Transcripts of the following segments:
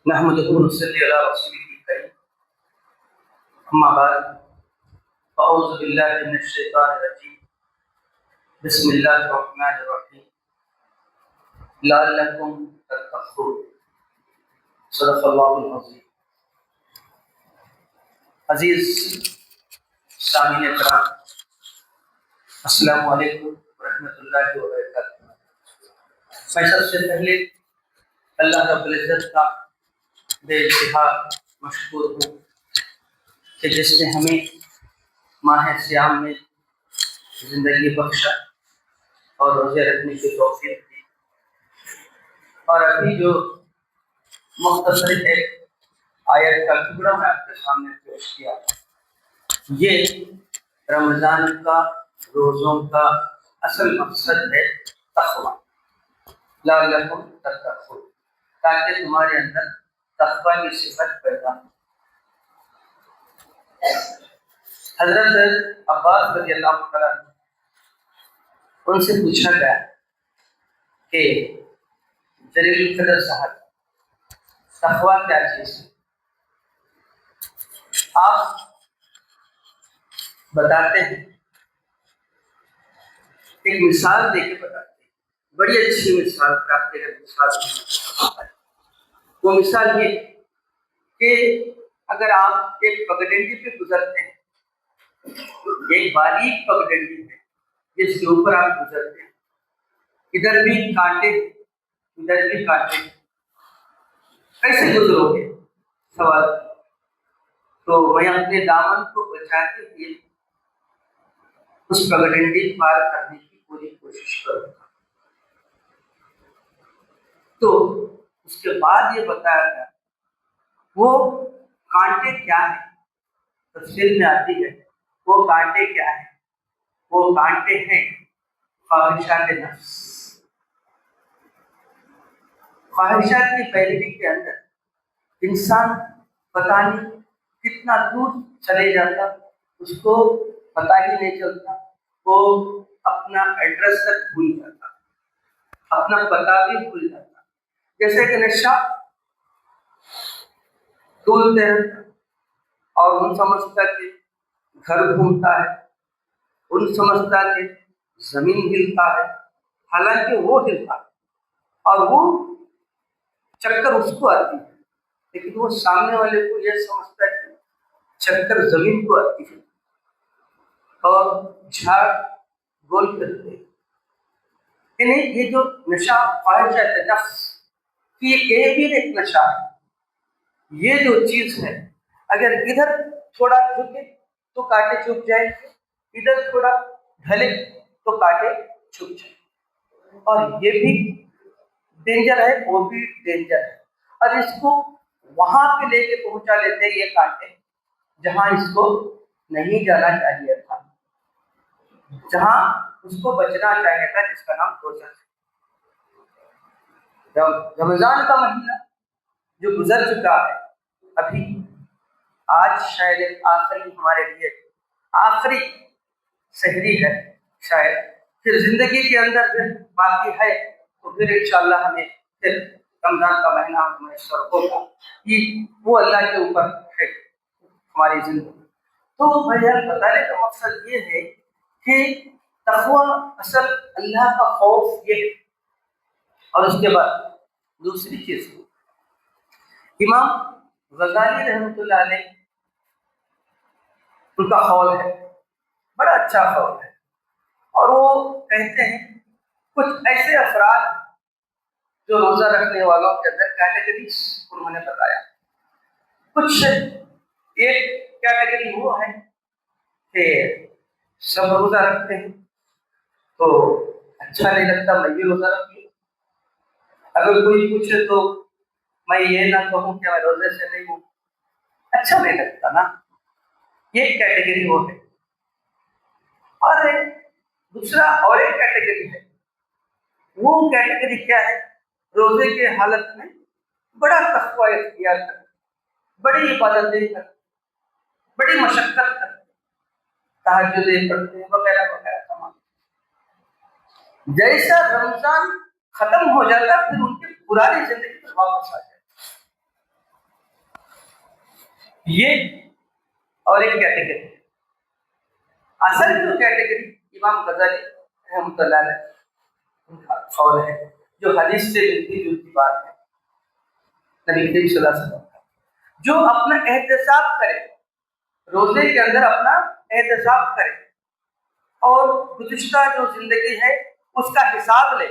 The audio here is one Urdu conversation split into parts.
نحمده ونصلي على رسوله الكريم أما بعد فأعوذ بالله من الشيطان الرجيم بسم الله الرحمن الرحيم لعلكم تتقون صدق الله العظيم. عزیز سامعین کرام، السلام علیکم ورحمۃ اللہ وبرکاتہ. میں سب سے پہلے اللہ رب العزت کا بے انتہا مشکور ہوں کہ جس نے ہمیں ماہ صیام میں زندگی بخشا اور روزے رکھنے کی توفیق دی. اور ابھی جو مختصر ایک آیت کا ٹکڑا میں آپ کے سامنے پیش کیا، یہ رمضان کا روزوں کا اصل مقصد ہے تقویٰ. لعلکم تتقون، تاکہ تمہارے اندر تقویٰ کی صفت پیدا ہو. حضرت عباس رضی اللہ تعالیٰ عنہ ان سے پوچھا گیا کہ جلیل القدر صاحب، تقویٰ کیا چیز ہے؟ آپ بتاتے ہیں، ایک مثال دے کے بتاتے ہیں، بڑی اچھی مثال پراپتیگت مثال. وہ مثال یہ کہ اگر آپ ایک پگڈنڈی پہ گزرتے ہیں، ایک باریک پگڈنڈی ہے جس کے اوپر آپ گزرتے ہیں، ادھر بھی کانٹے ادھر بھی کانٹے، کیسے گزرو گے؟ سوال. تو میں اپنے دامن کو بچاتے ہوئے اس پگڈنڈی پار کرنے کی پوری کوشش کروں گا. تو اس کے بعد یہ بتایا گیا وہ کانٹے کیا ہیں. تفسیر میں آتی ہے وہ کانٹے کیا ہیں. وہ کانٹے ہیں خواہشات نفس. خواہشات کی پیروی کے اندر انسان پتہ نہیں کتنا دور چلے جاتا، اس کو پتہ ہی نہیں چلتا. وہ اپنا ایڈریس تک بھول جاتا، اپنا پتہ بھی بھول جاتا. جیسے کہ نشہ ڈولتے رہتا اور ان سمجھتا کہ گھر گھومتا ہے، ان سمجھتا کہ زمین ہلتا ہے، حالانکہ وہ ہلتا ہے اور وہ چکر اس کو آتی ہے، لیکن وہ سامنے والے کو یہ سمجھتا ہے کہ چکر زمین کو آتی ہے اور جھاڑ گول کرتے ہیں. یعنی یہ جو نشہ خواہشات نفس کی یہ بھی ایک نشہ ہے. یہ جو چیز ہے اگر ادھر تھوڑا جھکے تو کانٹے چھپ جائیں گے، ادھر تھوڑا ڈھلے تو کانٹے چھپ جائیں گے. اور یہ بھی ڈینجر ہے، وہ بھی ڈینجر ہے. اور اس کو وہاں پہ لے کے پہنچا لیتے ہیں یہ کانٹے جہاں اس کو نہیں جانا چاہیے تھا، جہاں اس کو بچنا چاہیے تھا، جس کا نام روزہ ہے. رمضان کا مہینہ جو گزر چکا ہے، ابھی آج شاید ایک آخری ہمارے لیے آخری سحری ہے شاید. پھر زندگی کے اندر پھر باقی ہے تو پھر انشاءاللہ ہمیں پھر رمضان کا مہینہ میسر ہوگا. یہ وہ اللہ کے اوپر ہے ہماری زندگی. تو بھائی بتانے کا مقصد یہ ہے کہ تقویٰ اصل اللہ کا خوف یہ ہے. اور اس کے بعد دوسری چیز، امام غزالی رحمۃ اللہ علیہ ان کا قول ہے، بڑا اچھا قول ہے. اور وہ کہتے ہیں کچھ ایسے افراد جو روزہ رکھنے والوں کے اندر کیٹیگریز انہوں نے بتایا. کچھ ایک کیٹیگری وہ ہے کہ سب روزہ رکھتے ہیں تو اچھا نہیں لگتا میں بھی روزہ رکھ لوں. اگر کوئی پوچھے تو میں یہ نہ کہوں کہ میں روزے سے نہیں ہوں، اچھا نہیں لگتا نا. یہ کیٹیگری وہ ہے. اور دوسرا اور ایک کیٹیگری ہے. وہ کیٹیگری کیا ہے؟ روزے کے حالت میں بڑا تقویٰ اختیار کرتے، بڑی عبادتیں کرتے، بڑی مشقت کرتے، تہجدیں پڑھتے ہیں وغیرہ وغیرہ تمام. جیسا رمضان ختم ہو جاتا پھر ان کی پرانی زندگی پر واپس آ جاتی. یہ اور ایک کیٹیگری، اصل جو کیٹیگری امام غزالی رحمۃ اللہ علیہ ان کا قول ہے، جو حدیث سے ملتی جلتی بات ہے، نبی کریم صلی اللہ علیہ وسلم کا، جو اپنا احتساب کرے، روزے کے اندر اپنا احتساب کرے اور گزشتہ جو زندگی ہے اس کا حساب لے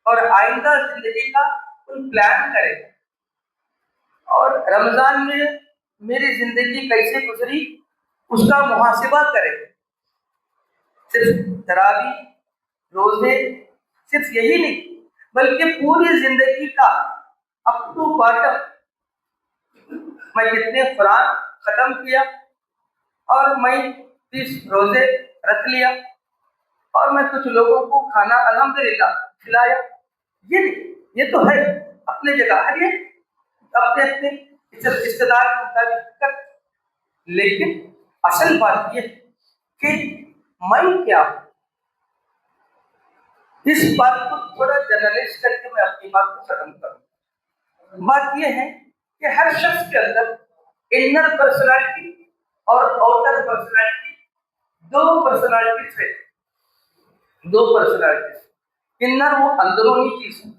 اور آئندہ زندگی کا پلان کرے، اور رمضان میں میری زندگی کیسے گزری اس کا محاسبہ کرے، صرف تراویح روزے صرف یہی نہیں بلکہ پوری زندگی کا اپ ٹو باٹم میں کتنے قرآن ختم کیا، اور میں 30 روزے رکھ لیا، اور میں کچھ لوگوں کو کھانا الحمدللہ کھلایا، یہ نہیں، یہ تو ہے اپنے جگہ، ہر یہ اپنے اپنے استدار کے مطابق کر، لیکن اصل بات یہ کہ میں کیا ہوں، اس بات کو تھوڑا جنرلائز کر کے میں اپنی بات کو ختم کروں۔ بات یہ ہے کہ ہر شخص کے اندر انر پرسنالٹی اور آؤٹر پرسنالٹی، دو پرسنالٹیز ہے، دو پرسنالٹیز، انر وہ اندرونی چیز ہے،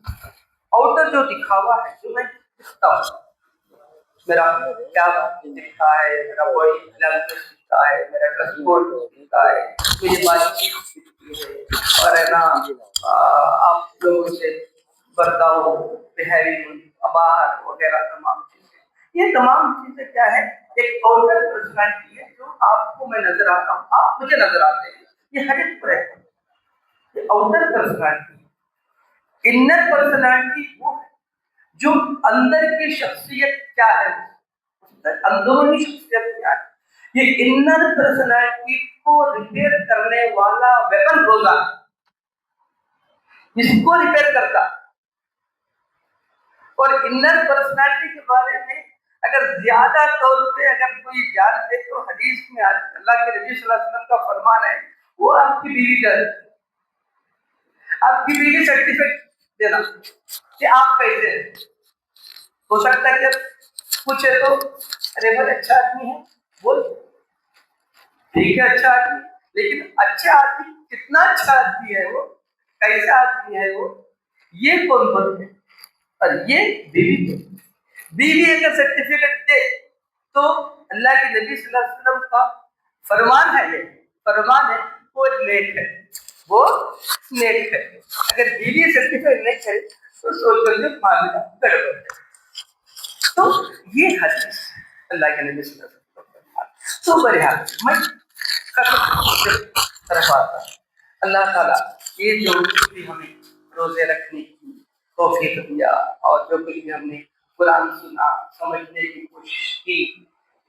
آؤٹر جو دکھاوا ہے، جو میں دکھتا ہوں، میرا کیا دکھتا ہے، میرا باڈی لینگویج دکھتا ہے، میرا ڈریس کوڈ دکھتا ہے، میری بات چیت دکھتی ہے، اور ہے نا آپ لوگوں سے برتاؤ، بہیویئر، آبار وغیرہ تمام چیزیں، یہ تمام چیزیں کیا ہے، ایک آؤٹر پرسنالٹی ہے، جو آپ کو میں نظر آتا ہوں، آپ مجھے نظر آتے ہیں، یہ ہر ایک پر ہے، یہ آؤٹر پرسنالٹی ہے۔ انر پرسنالٹی وہ ہے جو اندر کی شخصیت کیا ہے، اندرونی شخصیت کیا ہے، یہ انر پرسنالٹی کو ریپیئر کرنے والا ویپن روزہ ہے، اس کو ریپیئر کرتا۔ اور انر پرسنالٹی کے بارے میں اگر زیادہ طور پہ اگر کوئی جان دے تو حدیث میں اللہ کے نبی صلی اللہ علیہ وسلم کا فرمان ہے، وہ آپ کی بیوی کا ہے، آپ کی بیوی سرٹیفکیٹ دینا کہ آپ کیسے ہیں۔ ہو سکتا ہے کہ پوچھے تو ارے بھائی اچھا آدمی ہے، بول ٹھیک ہے اچھا آدمی، لیکن اچھا آدمی کتنا اچھا آدمی ہے، وہ کیسا آدمی ہے، وہ یہ کون بولتے ہیں، اور یہ بیوی بیوی اگر سرٹیفکیٹ دے تو اللہ کے نبی صلی اللہ علیہ وسلم کا فرمان ہے، یہ فرمان ہے، وہ نیک ہے، وہ نیک ہے۔ اگر بیوی سرٹیفکیٹ نہیں کرے تو سوچ کر کے معاملہ گڑبڑ ہے۔ تو یہ حدیث اللہ کے نبی صلی اللہ علیہ وسلم کا فرمان۔ تو بہرحال میں طرف آتا ہوں، اللہ تعالیٰ یہ جو بھی ہمیں روزے رکھنے کی توفیق دیا، اور جو کچھ بھی ہم نے قرآن سنا، سمجھنے کی کوشش کی،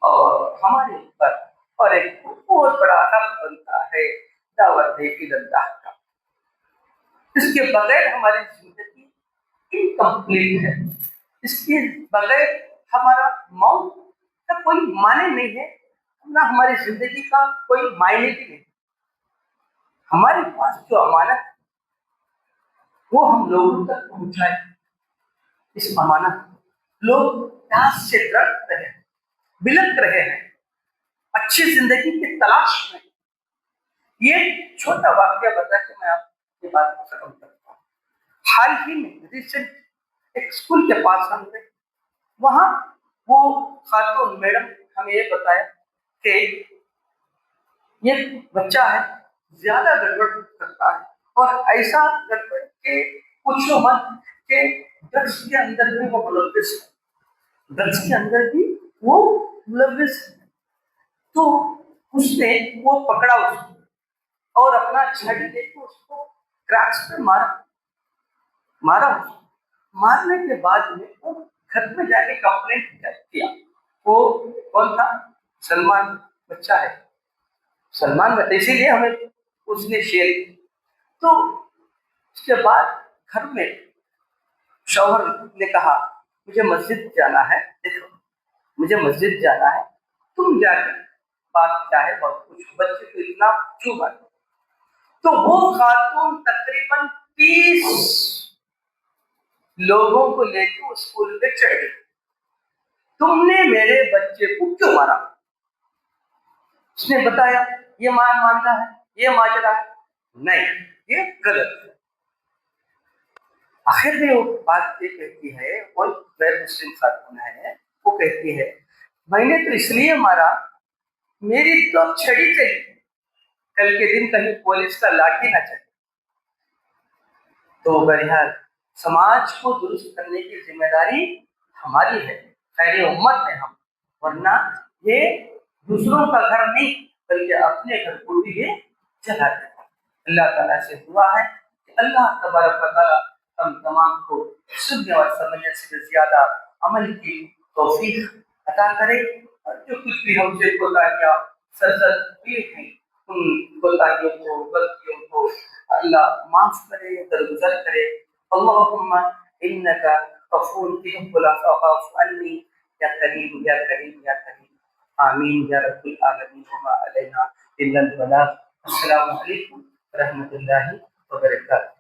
اور ہمارے اوپر اور ایک بہت بڑا حق بنتا ہے دعوت اللہ کا، اس کے بغیر ہماری زندگی انکمپلیٹ ہے، اس کے بغیر ہمارا موت کا کوئی معنی نہیں ہے، نہ ہماری زندگی کا کوئی معنی بھی نہیں۔ ہمارے پاس جو امانت وہ ہم لوگوں تک پہنچائے، اس امانت لوگ پیاس سے تڑپ رہے ہیں، بلک رہے ہیں، اچھی زندگی کی تلاش میں۔ یہ چھوٹا واقعہ بتا کے میں آپ کی بات کو ختم کرتا ہوں۔ حال ہی میں ریسنٹ ایک اسکول کے پاس ہم تھے، وہاں وہ خاتون میڈم ہمیں یہ بتایا کہ یہ بچہ ہے زیادہ گڑبڑ کرتا ہے، اور ایسا گڑبڑ کہ پوچھو مت کہ ڈرگس کے اندر بھی وہ ملوث ہے، ڈرگس کے اندر بھی وہ ملوث ہے۔ تو اس نے وہ پکڑا اس کو اور اپنا چھڑی لے کے اس کو کریکس پہ مارا اس کو۔ مارنے کے بعد میں وہ گھر میں جا کے کمپلینٹ کیا۔ وہ کون تھا؟ سلمان بچہ ہے، سلمان بچہ، اسی لیے ہمیں اس نے شیئر کی۔ تو اس کے بعد گھر میں شوہر نے کہا مجھے مسجد جانا ہے، دیکھو مجھے مسجد جانا ہے، تم جا کے بات کیا ہے بہت کچھ، بچے کو اتنا کیوں بات۔ تو وہ خاتون تقریباً 30 لوگوں کو لے کے اسکول پہ چڑھ گئی، تم نے میرے بچے کو کیوں مارا؟ اس نے بتایا یہ معاملہ ہے، یہ ماجرا ہے، نہیں یہ غلط ہے۔ آخر میں وہ بات یہ کہتی ہے، وہ غیر مسلم خاتون ہے، وہ کہتی ہے میں نے تو اس لیے مارا، میری تو چھڑی چلی، کل کے دن کہیں پولیس کا لاٹھی نہ چلے۔ تو بہرحال سماج کو درست کرنے کی ذمہ داری ہماری ہے، خیر امت ہے ہم، ورنہ یہ دوسروں کا گھر نہیں بلکہ اپنے گھر کو بھی یہ جلاتے ہیں۔ اللہ تعالیٰ سے دعا ہے کہ اللہ تبارک و تعالیٰ ہم تمام کو سننے اور سمجھنے سے زیادہ عمل کی توفیق عطا کرے، اور جو کچھ بھی ہم سے کوتاہیاں سرزد ہوئی ہیں ان کوتاہیوں کو، غلطیوں کو اللہ معاف کرے، درگزر کرے۔ اللہم انکا غفور تحب العفو فاعف عنی، یا کریم یا کریم یا کریم، آمین یا رب العالمین، وما علینا الا البلاغ۔ السلام علیکم ورحمۃ اللہ وبرکاتہ۔